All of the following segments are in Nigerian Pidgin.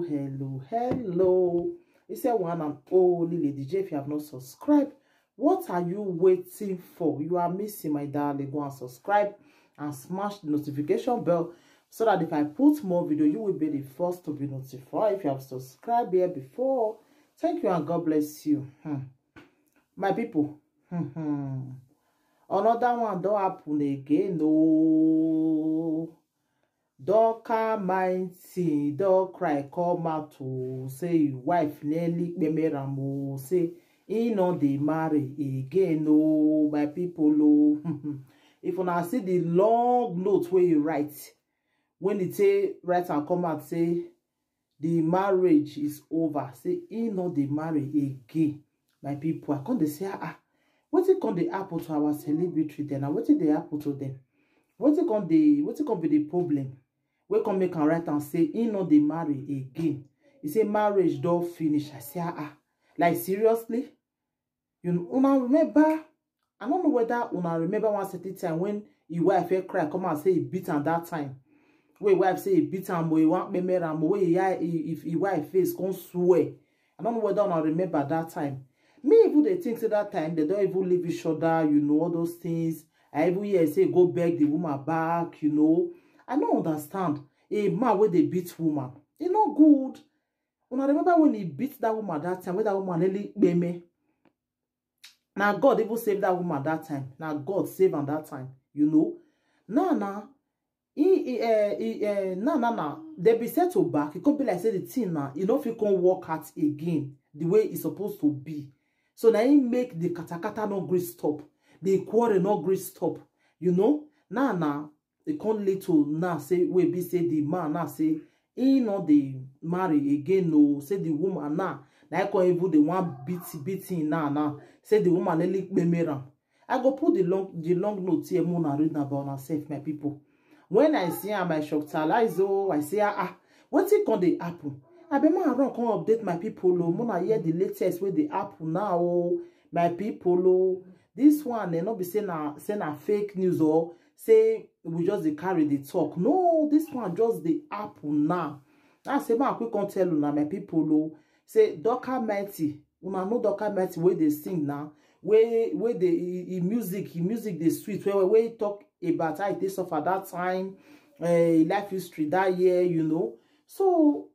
Hello. It's a one and only Lady J. If you have not subscribed, what are you waiting for? You are missing, my darling. Go and subscribe and smash the notification bell so that if I put more video, you will be the first to be notified. If you have subscribed here before, thank you and God bless you. My people, another one don't happen again. No. Don't mighty, don't cry, come out to say your wife nearly memeramo, say he no dey marry again. No, my people, no. If you see the long note where you write, when it say write and come out say the marriage is over, say he no dey marry again. My people, I can't say what it can the happen to our celebrity then? And what did they happen to them? What it can be the problem? We can make and write and say he no dey marry again. He say marriage don't finish. I say like seriously? You know, una remember? I don't know whether una remember one certain time when your wife cry, come and say he beat him that time. Where wife say he beat him, but he want me marry him, if your wife face come swear. I don't know whether una remember that time. Me even they think that time they don't even leave each other, you know, all those things. I even hear say go beg the woman back, you know. I don't understand. A man where they beat woman, it's not good. When I remember when he beat that woman that time, when that woman really me. Now God even saved that woman that time. Now God saved her that time, you know. Now, they be settled back. It can't be like say the thing now. You know if you can't work out again the way it's supposed to be. So now he make the katakata no great stop. The quarrel no great stop. You know. Now. They can't lead to now say we be say the man now say he not the marry again. No, say the woman now. Now I can't even the one beating now. Say the woman really memeram. I go put the long note here. Mona read about herself, my people. When I see her, my shock talizo, I say what's it can they happen? I be man run come update my people. Mona hear the latest where they happen now. My people, this one they not be saying a fake news or say we just dey carry the talk. No, this one just the apple now. I say man quick can tell you now, my people. Say Doka Mighty, una know Doka Mighty where they sing now, where the music the sweet where he talk about how it is suffer that time, life history that year, you know. So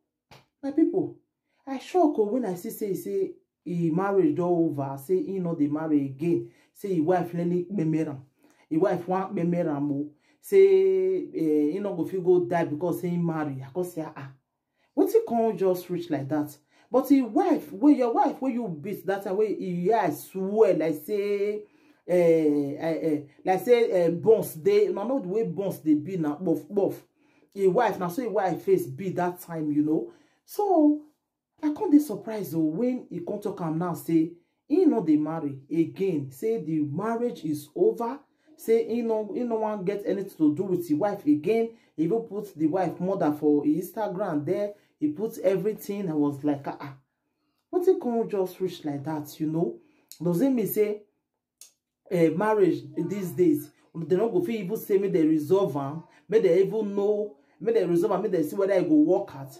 my people, I shock when I say he married over, say he not they marry again, say his wife really memeram. His wife want me marry say he not go feel go die because he marry. I can say what you can't just reach like that. But your wife where you beat that way, you swear like say bones they no the way bones they be now both. Your wife now so your wife face be that time, you know. So I can't be surprised when he can't talk him now say he not they marry again. Say the marriage is over. Say he no one get anything to do with his wife again. He even put the wife mother for Instagram there. He puts everything. I was like, what it can't just reach like that, you know? Doesn't mean say marriage these days they not go feel even say me they resolve them, may they even know, may they resolve them, may they see whether I go work at.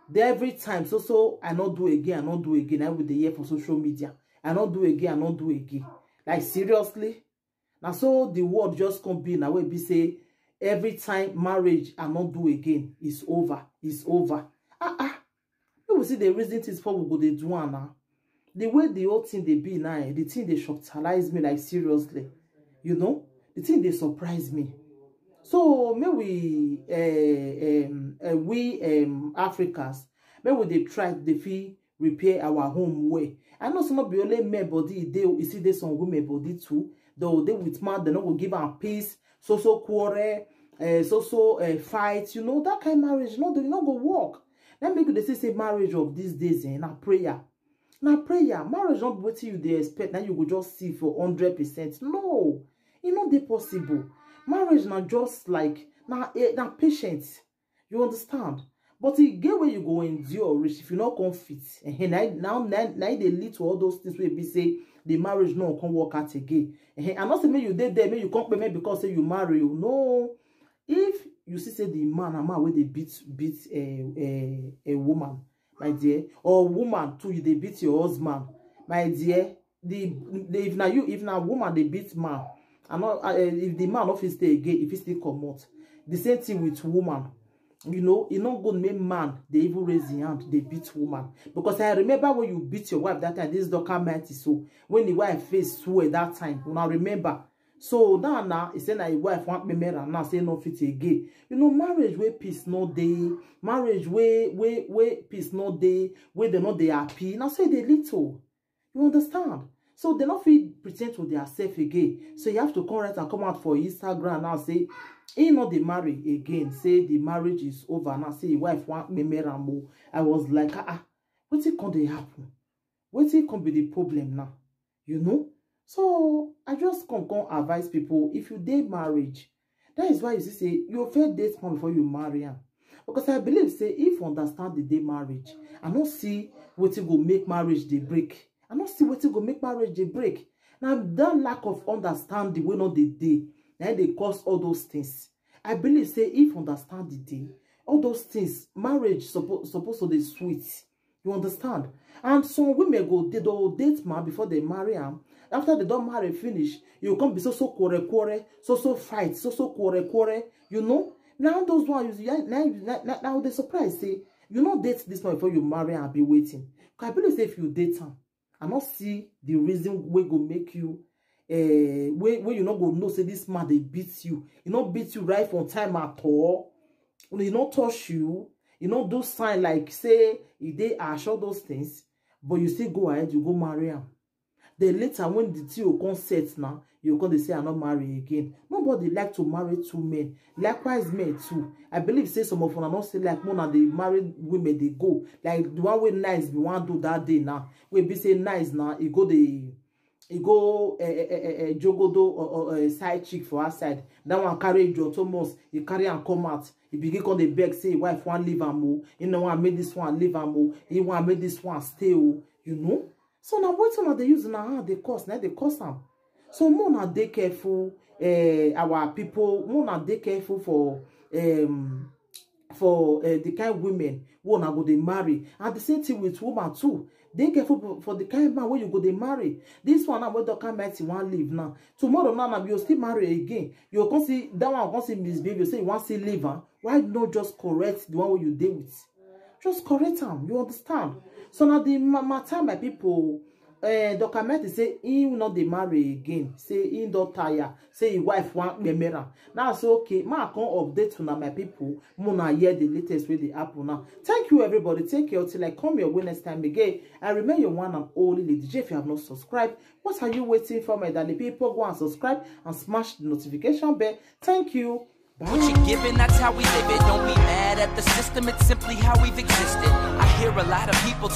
They every time so I not do again, I not do again. I with the year for social media. I not do again, I not do again. Like seriously. Now so the word just can't be now way be say every time marriage I not do again. It's over. It's over. You will see the reason is for we go they do now. The way the whole thing they be now, the thing they shockalize me like seriously. You know? The thing they surprise me. So maybe we Africans, maybe they try to repair our home way. I know some of the only men body they you see there's some women body too. Though they with man, they not will give them peace, so quarrel, fight, you know, that kind of marriage, no, they not go work. Let me they say marriage of these days and prayer. Now prayer, marriage not what you they expect, now you will just see for 100%. No, it's not the possible. Marriage not just like now patience. You understand? But it get where you go endure rich if you not come fit. And now they lead to all those things where be say the marriage no can work out again. And not say me you did there, me you can't pay me because say you marry you. No. If you see say the man where they beat a woman, my dear. Or woman too, they beat your husband, my dear. If na woman they beat man, and not if the man office stay again, if he still come out. The same thing with woman. You know, it not good make man they even raise the hand, they beat woman. Because I remember when you beat your wife that time, this document is so when the wife face swear that time, when I remember. So now he said that his wife want me marry and now say no fit again. You know, marriage where peace no day, marriage where peace no day, where they not they happy. Now say they little. You understand? So they not feel pretend to their self again. So you have to come right and come out for Instagram now say he not they marry again. Say the marriage is over. Now say your wife want me marry more. I was like, what's it can happen? What's it can be the problem now? You know? So I just come advise people, if you date marriage, that is why you say you first date man before you marry him. Because I believe say if you understand the day marriage, I don't see what you go make marriage they break. I don't see what you go make marriage they break. Now that lack of understanding will not the day, and they cause all those things. I believe say if you understand the day, all those things, marriage supposed to be sweet. You understand? And some women they don't date man before they marry him. After they don't marry finish, you come be so quarrel, so fight, so quarrel, you know. Now those ones now they surprise say you not date this man before you marry and be waiting. Because I believe say if you date him, I not see the reason we go make you where you not go know say this man they beat you. He not beat you right on time at all. He not touch you. You know do sign like say if they assure those things, but you still go ahead, you go marry him. Then later when the two come set now, you come they say I not marry again. Nobody like to marry two men. Likewise men too. I believe say some of them are not say like more than the married women they go. Like the one way nice we want do that day now. We be say nice now. He go jogodo or side chick for our side. That one carry Joe Thomas. He carry and come out. He begin on the beg say wife want leave and more. You know want make this one leave and more. He want make this one stay. You know. So now what some of they use now they cost now they cost them. So more now they careful our people more now they careful for the kind of women who now go they marry. And the same thing with women too. They careful for the kind of man where you go they marry. This one now where the kind of want leave now. Tomorrow now you still marry again. You can see that one can see misbehave. You say you want to leave her. Why not just correct the one where you deal with? Just correct them. You understand? So now the matter my people, document say he will not dey marry again. Say he don't tire. Say his wife want me marry. Now so okay, ma come update na my people. Mona hear the latest with the happen now. Thank you everybody. Take care till I come your way next time again. I remain your one and only Lady J. If you have not subscribed, what are you waiting for, my darling people? Go and subscribe and smash the notification bell. Thank you. Bye. What you're giving, that's how we live it. Don't be mad at the system, it's simply how we've existed. I hear a lot of people talk